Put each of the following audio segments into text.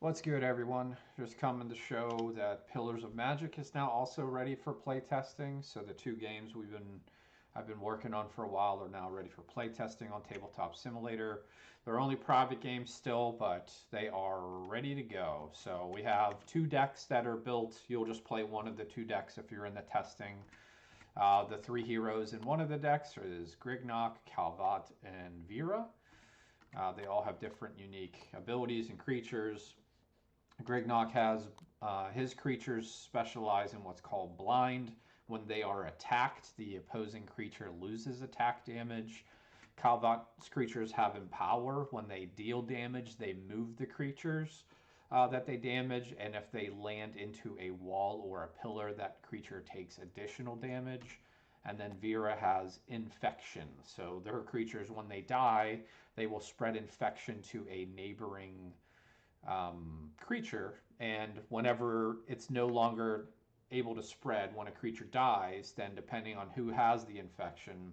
What's good, everyone? Just coming to show that Pillars of Magic is now also ready for playtesting. So the two games I've been working on for a while are now ready for playtesting on Tabletop Simulator. They're only private games still, but they are ready to go. So we have two decks that are built. You'll just play one of the two decks if you're in the testing. The three heroes in one of the decks is Grignock, Calvat, and Vera. They all have different unique abilities and creatures. Grignock has his creatures specialize in what's called blind. When they are attacked, the opposing creature loses attack damage. Calvat's creatures have empower. When they deal damage, they move the creatures that they damage, and if they land into a wall or a pillar, that creature takes additional damage. And then Vera has infection. So their creatures, when they die, they will spread infection to a neighboring creature, and whenever it's no longer able to spread when a creature dies, then depending on who has the infection,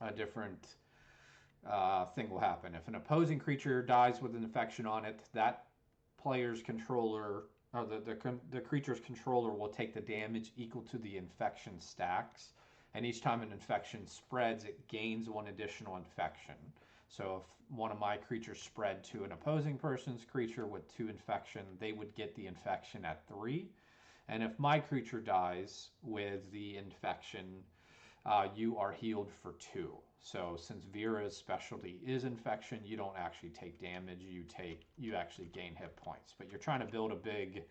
a different thing will happen. If an opposing creature dies with an infection on it, that player's controller or the creature's controller will take the damage equal to the infection stacks, and each time an infection spreads, it gains one additional infection. So if one of my creatures spread to an opposing person's creature with 2 infection, they would get the infection at 3. And if my creature dies with the infection, you are healed for 2. So since Vera's specialty is infection, you don't actually take damage. You actually gain hit points. But you're trying to build a big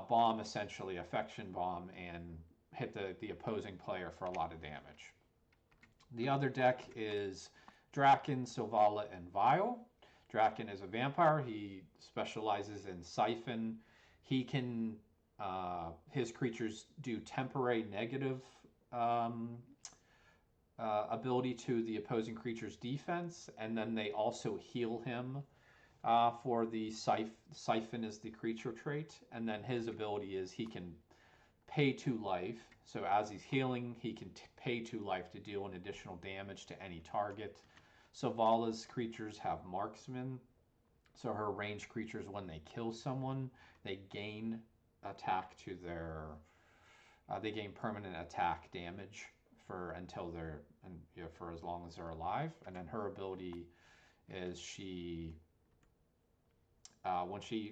bomb, essentially affection bomb, and hit the opposing player for a lot of damage. The other deck is Draken, Silvala, and Vile. Draken is a vampire. He specializes in Siphon. He can, his creatures do temporary negative ability to the opposing creature's defense, and then they also heal him for the Siphon is the creature trait, and then his ability is he can pay 2 life. So as he's healing, he can pay 2 life to deal an additional damage to any target. Silvala's creatures have marksman, so her ranged creatures, when they kill someone, they gain attack to their, they gain permanent attack damage for until they're, and you know, for as long as they're alive. And then her ability is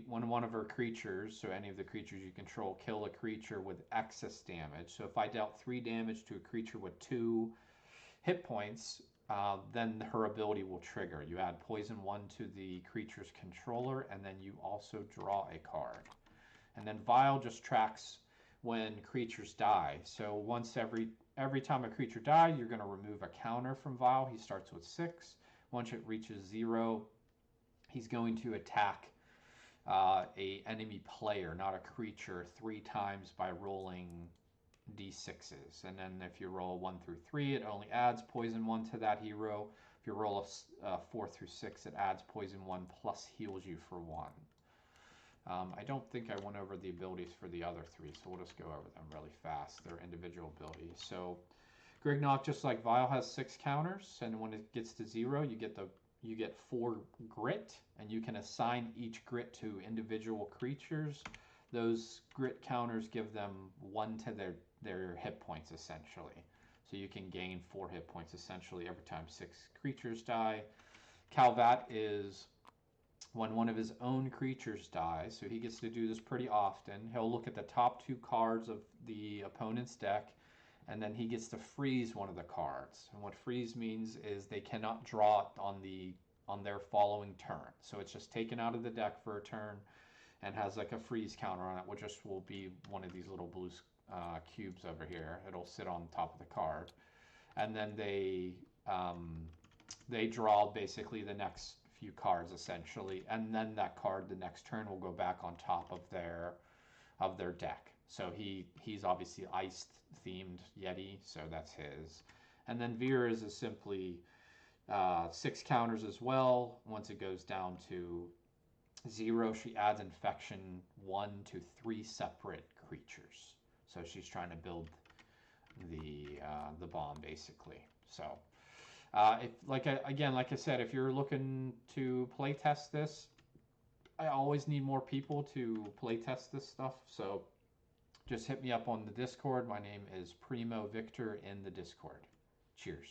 when one of her creatures, so any of the creatures you control, kill a creature with excess damage. So if I dealt 3 damage to a creature with 2 hit points, then her ability will trigger. You add poison 1 to the creature's controller, and then you also draw a card. And then Vile just tracks when creatures die. So once every time a creature dies, you're going to remove a counter from Vile. He starts with 6. Once it reaches 0, he's going to attack a enemy player, not a creature, 3 times by rolling d6s. And then if you roll 1 through 3, it only adds poison 1 to that hero. If you roll a 4 through 6, it adds poison 1 plus heals you for 1. I don't think I went over the abilities for the other 3, so we'll just go over them really fast, their individual abilities. So Grignock, just like Vile, has 6 counters, and when it gets to 0, you get 4 grit, and you can assign each grit to individual creatures. Those grit counters give them 1 to their hit points, essentially. So you can gain 4 hit points, essentially, every time 6 creatures die. Calvat is when one of his own creatures dies, so he gets to do this pretty often. He'll look at the top 2 cards of the opponent's deck, and then he gets to freeze one of the cards. And what freeze means is they cannot draw it on their following turn. So it's just taken out of the deck for a turn and has like a freeze counter on it, which just will be one of these little blue cubes over here. It'll sit on top of the card. And then they draw basically the next few cards, essentially, and then that card the next turn will go back on top of their deck. So he's obviously ice themed Yeti, so that's his. And then Vera's is simply 6 counters as well. Once it goes down to 0, she adds infection 1 to 3 separate creatures. So she's trying to build the bomb, basically. So like I said, if you're looking to play test this, I always need more people to play test this stuff. So just hit me up on the Discord. My name is Primo Victor in the Discord. Cheers.